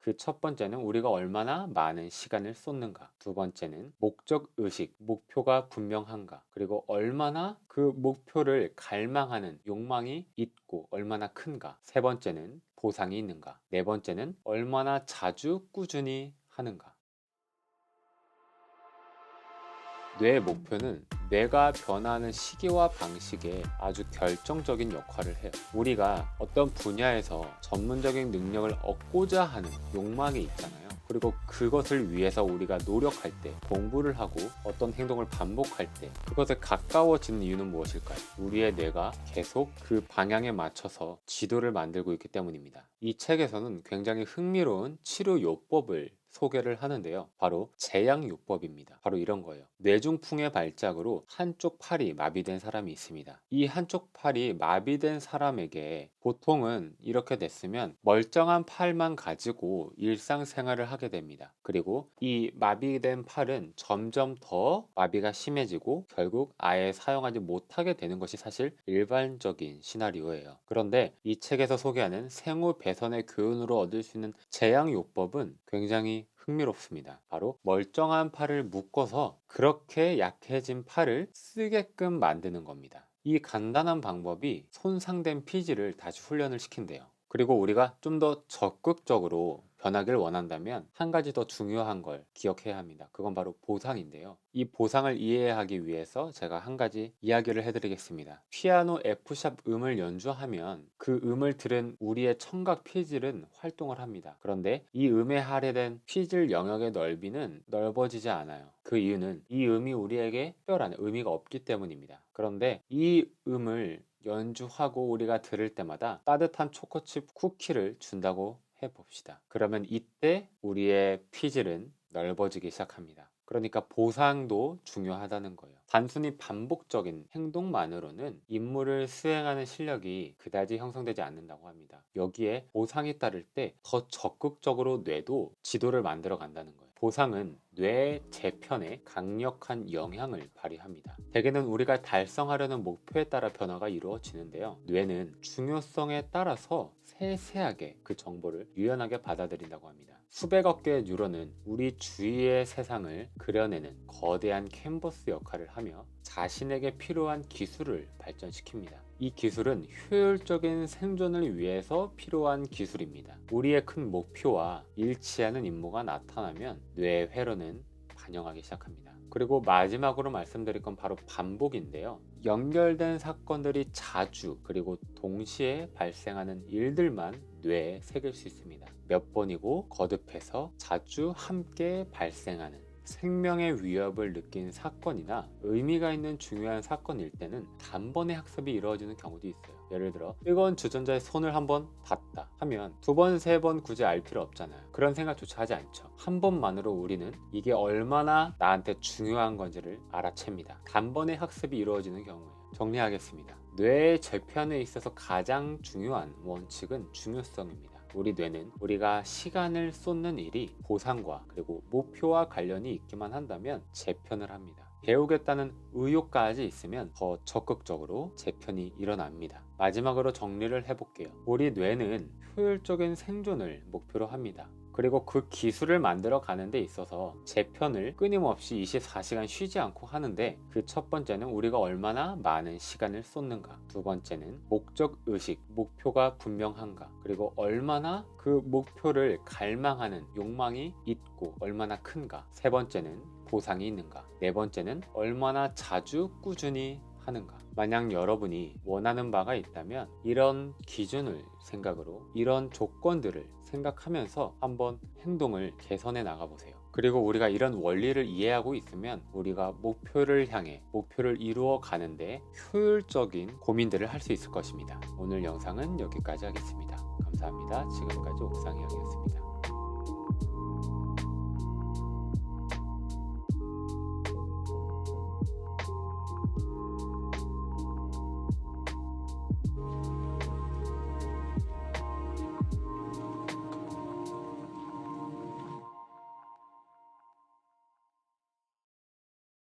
그 첫 번째는 우리가 얼마나 많은 시간을 쏟는가. 두 번째는 목적 의식, 목표가 분명한가. 그리고 얼마나 그 목표를 갈망하는 욕망이 있고 얼마나 큰가. 세 번째는 보상이 있는가. 네 번째는 얼마나 자주 꾸준히 하는가. 뇌의 목표는 뇌가 변화하는 시기와 방식에 아주 결정적인 역할을 해요. 우리가 어떤 분야에서 전문적인 능력을 얻고자 하는 욕망이 있잖아요. 그리고 그것을 위해서 우리가 노력할 때, 공부를 하고 어떤 행동을 반복할 때 그것에 가까워지는 이유는 무엇일까요? 우리의 뇌가 계속 그 방향에 맞춰서 지도를 만들고 있기 때문입니다. 이 책에서는 굉장히 흥미로운 치료 요법을 소개를 하는데요. 바로 제양요법입니다. 바로 이런 거예요. 뇌중풍의 발작으로 한쪽 팔이 마비된 사람이 있습니다. 이 한쪽 팔이 마비된 사람에게 보통은 이렇게 됐으면 멀쩡한 팔만 가지고 일상생활을 하게 됩니다. 그리고 이 마비된 팔은 점점 더 마비가 심해지고 결국 아예 사용하지 못하게 되는 것이 사실 일반적인 시나리오예요. 그런데 이 책에서 소개하는 생후배선의 교훈으로 얻을 수 있는 제양요법은 굉장히 흥미롭습니다. 바로 멀쩡한 팔을 묶어서 그렇게 약해진 팔을 쓰게끔 만드는 겁니다. 이 간단한 방법이 손상된 피지를 다시 훈련을 시킨대요. 그리고 우리가 좀 더 적극적으로 변하길 원한다면 한 가지 더 중요한 걸 기억해야 합니다. 그건 바로 보상인데요. 이 보상을 이해하기 위해서 제가 한 가지 이야기를 해드리겠습니다. 피아노 F샵 음을 연주하면 그 음을 들은 우리의 청각 피질은 활동을 합니다. 그런데 이 음에 할애된 피질 영역의 넓이는 넓어지지 않아요. 그 이유는 이 음이 우리에게 특별한 의미가 없기 때문입니다. 그런데 이 음을 연주하고 우리가 들을 때마다 따뜻한 초코칩 쿠키를 준다고 해봅시다. 그러면 이때 우리의 피질은 넓어지기 시작합니다. 그러니까 보상도 중요하다는 거예요. 단순히 반복적인 행동만으로는 임무를 수행하는 실력이 그다지 형성되지 않는다고 합니다. 여기에 보상이 따를 때 더 적극적으로 뇌도 지도를 만들어 간다는 거예요. 보상은 뇌 재편에 강력한 영향을 발휘합니다. 대개는 우리가 달성하려는 목표에 따라 변화가 이루어지는데요. 뇌는 중요성에 따라서 세세하게 그 정보를 유연하게 받아들인다고 합니다. 수백억 개의 뉴런은 우리 주위의 세상을 그려내는 거대한 캔버스 역할을 하며 자신에게 필요한 기술을 발전시킵니다. 이 기술은 효율적인 생존을 위해서 필요한 기술입니다. 우리의 큰 목표와 일치하는 임무가 나타나면 뇌 회로는 반영하기 시작합니다. 그리고 마지막으로 말씀드릴 건 바로 반복인데요. 연결된 사건들이 자주 그리고 동시에 발생하는 일들만 뇌에 새길 수 있습니다. 몇 번이고 거듭해서 자주 함께 발생하는 생명의 위협을 느낀 사건이나 의미가 있는 중요한 사건일 때는 단번에 학습이 이루어지는 경우도 있어요. 예를 들어 뜨거운 주전자에 손을 한번 닿다 하면 두 번, 세 번 굳이 알 필요 없잖아요. 그런 생각조차 하지 않죠. 한 번만으로 우리는 이게 얼마나 나한테 중요한 건지를 알아챕니다. 단번에 학습이 이루어지는 경우예요. 정리하겠습니다. 뇌의 재편에 있어서 가장 중요한 원칙은 중요성입니다. 우리 뇌는 우리가 시간을 쏟는 일이 보상과 그리고 목표와 관련이 있기만 한다면 재편을 합니다. 배우겠다는 의욕까지 있으면 더 적극적으로 재편이 일어납니다. 마지막으로 정리를 해볼게요. 우리 뇌는 효율적인 생존을 목표로 합니다. 그리고 그 기술을 만들어 가는 데 있어서 재편을 끊임없이 24시간 쉬지 않고 하는데 그 첫 번째는 우리가 얼마나 많은 시간을 쏟는가. 두 번째는 목적 의식, 목표가 분명한가. 그리고 얼마나 그 목표를 갈망하는 욕망이 있고 얼마나 큰가. 세 번째는 보상이 있는가. 네 번째는 얼마나 자주 꾸준히 하는가. 만약 여러분이 원하는 바가 있다면 이런 기준을 생각으로 이런 조건들을 생각하면서 한번 행동을 개선해 나가보세요. 그리고 우리가 이런 원리를 이해하고 있으면 우리가 목표를 향해 목표를 이루어 가는데 효율적인 고민들을 할 수 있을 것입니다. 오늘 영상은 여기까지 하겠습니다. 감사합니다. 지금까지 옥상이형이었습니다.